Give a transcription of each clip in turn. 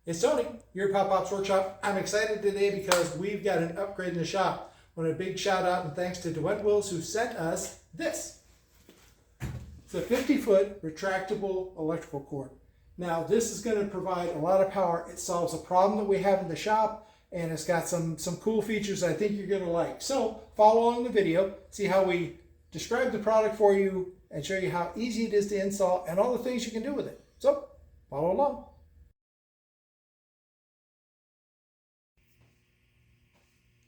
It's Tony, your Pop Pop's Workshop. I'm excited today because we've got an upgrade in the shop. I want a big shout out and thanks to DeWitt Wills who sent us this. It's a 50-foot retractable electrical cord. Now this is going to provide a lot of power. It solves a problem that we have in the shop and it's got some cool features I think you're going to like. So follow along the video, see how we describe the product for you and show you how easy it is to install and all the things you can do with it. So follow along.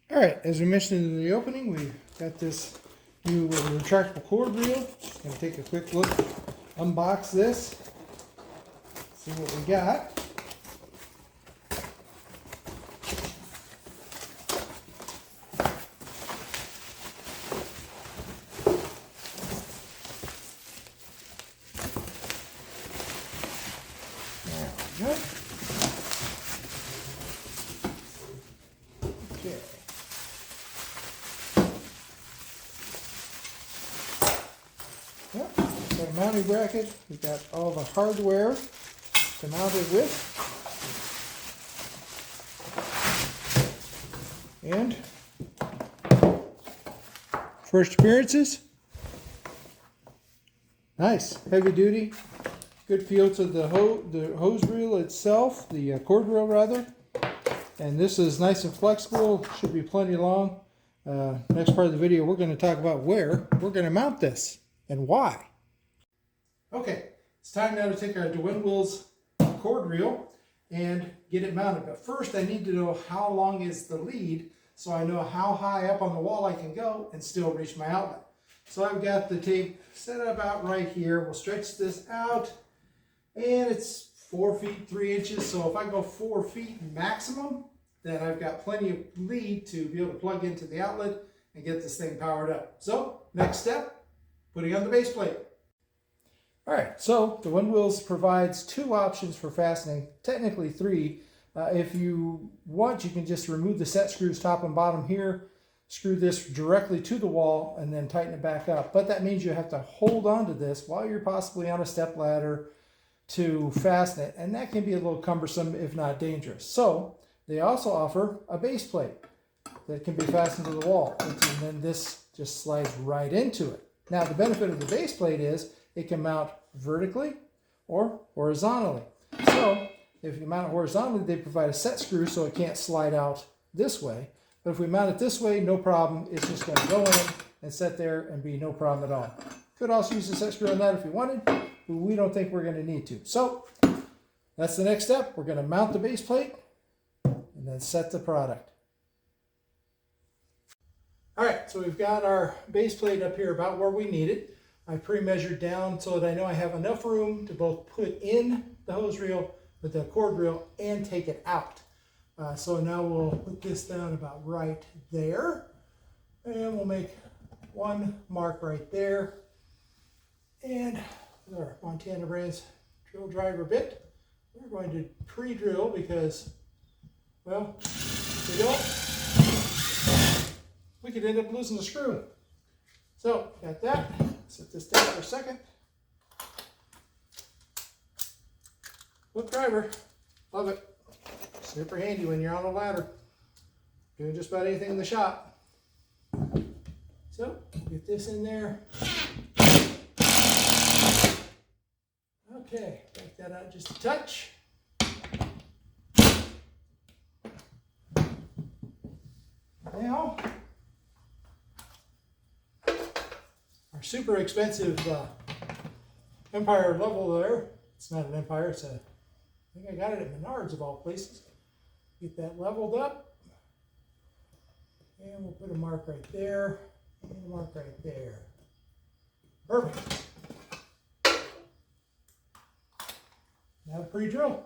All right, as we mentioned in the opening, we've got this new retractable cord reel. Just going to take a quick look, unbox this, see what we got. There we go. Okay. Yep, got a mounting bracket. We've got all the hardware to mount it with. And first appearances. Nice, heavy duty. Good feel to the hose reel itself, the cord reel rather. And this is nice and flexible, should be plenty long. Next part of the video, we're going to talk about where we're going to mount this and why. Okay, it's time now to take our DeWitt Wills cord reel and get it mounted. But first I need to know how long is the lead so I know how high up on the wall I can go and still reach my outlet. So I've got the tape set about right here. We'll stretch this out and it's 4 feet 3 inches. So if I go 4 feet maximum, then I've got plenty of lead to be able to plug into the outlet and get this thing powered up. So next step, putting on the base plate. All right, so the DeWitt Wills provides 2 options for fastening, technically 3. If you want, you can just remove the set screws top and bottom here, screw this directly to the wall, and then tighten it back up. But that means you have to hold on to this while you're possibly on a step ladder to fasten it, and that can be a little cumbersome if not dangerous. So they also offer a base plate that can be fastened to the wall, and then this just slides right into it. Now the benefit of the base plate is it can mount vertically or horizontally. So if you mount it horizontally, they provide a set screw so it can't slide out this way. But if we mount it this way, no problem. It's just going to go in and sit there and be no problem at all. Could also use a set screw on that if you wanted, but we don't think we're going to need to. So that's the next step. We're going to mount the base plate and then set the product. All right, so we've got our base plate up here about where we need it. I pre-measured down so that I know I have enough room to both put in the hose reel with the cord reel and take it out. So now we'll put this down about right there. And we'll make one mark right there. And with our Montana Brands drill driver bit, we're going to pre-drill because, well, if we don't, we could end up losing the screw. So, got that. Set this down for a second. Flip driver. Love it. Super handy when you're on a ladder. Doing just about anything in the shop. So, get this in there. Okay, back that out just a touch. Now, our super expensive Empire level there. It's not an Empire, it's a, I think I got it at Menards of all places. Get that leveled up. And we'll put a mark right there and a mark right there. Perfect. Now pre-drill.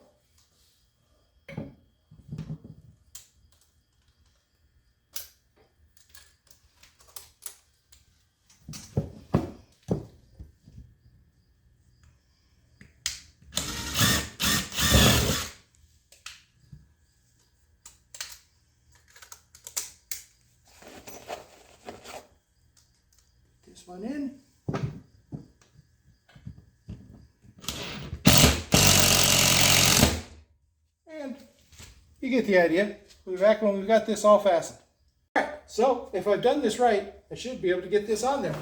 This one in. you get the idea. We'll be back when we've got this all fastened. All right, so if I've done this right, I should be able to get this on there.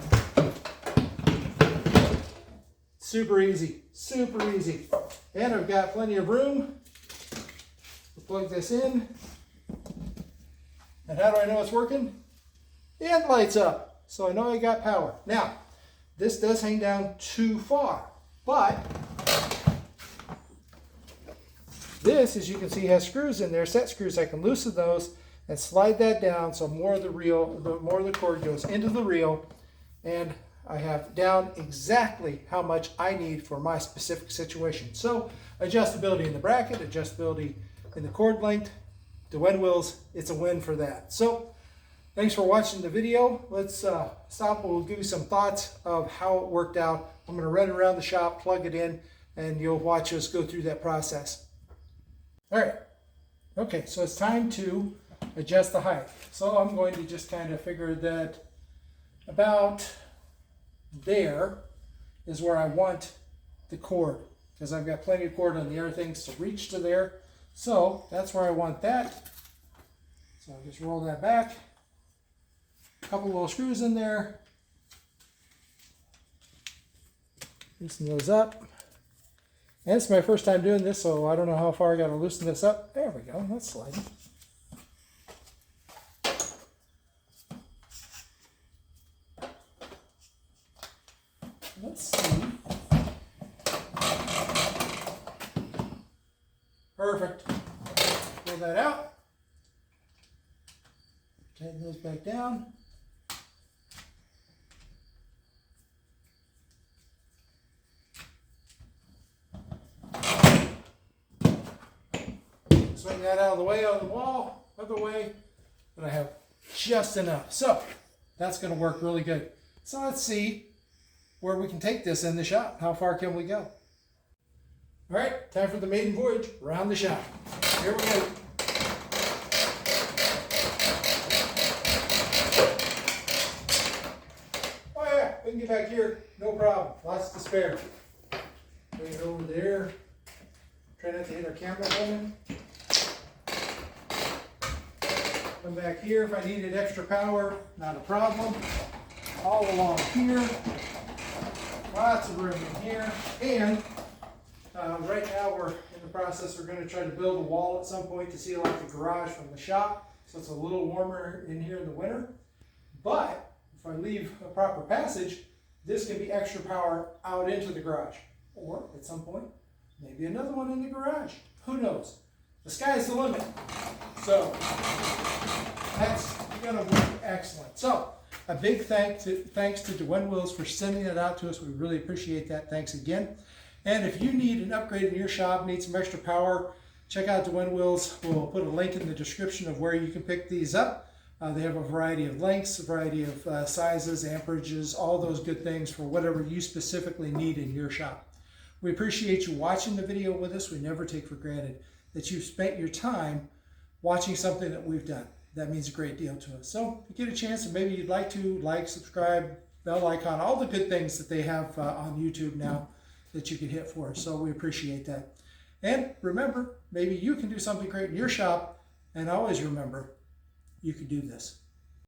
Super easy, super easy. And I've got plenty of room to plug this in. And how do I know it's working? It lights up, so I know I got power. Now, this does hang down too far, but this, as you can see, has screws in there, set screws. I can loosen those and slide that down so more of the cord goes into the reel, and I have down exactly how much I need for my specific situation. So adjustability in the bracket, adjustability in the cord length, the wind wheels, it's a win for that. So thanks for watching the video. Let's stop. We'll give you some thoughts of how it worked out. I'm going to run around the shop, plug it in, and you'll watch us go through that process. All right. Okay, so it's time to adjust the height. So I'm going to just kind of figure that about there is where I want the cord, because I've got plenty of cord on the other things to reach to there. So that's where I want that. So I'll just roll that back. A couple little screws in there. Loosen those up. And it's my first time doing this, so I don't know how far I got to loosen this up. There we go. That's sliding. Let's see. Perfect. Pull that out. Tighten those back down. Swing that out of the way, on the wall, other way, but I have just enough. So that's going to work really good. So let's see where we can take this in the shop. How far can we go? All right, time for the maiden voyage around the shop. Here we go. Oh yeah, we can get back here, no problem. Lots to spare. Bring it over there. Try not to hit our camera woman. Come back here if I needed extra power, not a problem. All along here. Lots of room in here. And right now we're in the process, we're going to try to build a wall at some point to seal out the garage from the shop. So it's a little warmer in here in the winter. But if I leave a proper passage, this can be extra power out into the garage. Or at some point, maybe another one in the garage. Who knows? The sky's the limit. So that's going to work excellent. So a big thanks to Wind Wheels for sending it out to us. We really appreciate that. Thanks again. And if you need an upgrade in your shop, need some extra power, check out the Wind Wheels. We'll put a link in the description of where you can pick these up. They have a variety of lengths, a variety of sizes, amperages, all those good things for whatever you specifically need in your shop. We appreciate you watching the video with us. We never take for granted that you've spent your time watching something that we've done. That means a great deal to us. So if you get a chance and maybe you'd like to like, subscribe, bell icon, all the good things that they have on YouTube now that you can hit for us. So we appreciate that. And remember, maybe you can do something great in your shop, and always remember, you can do this.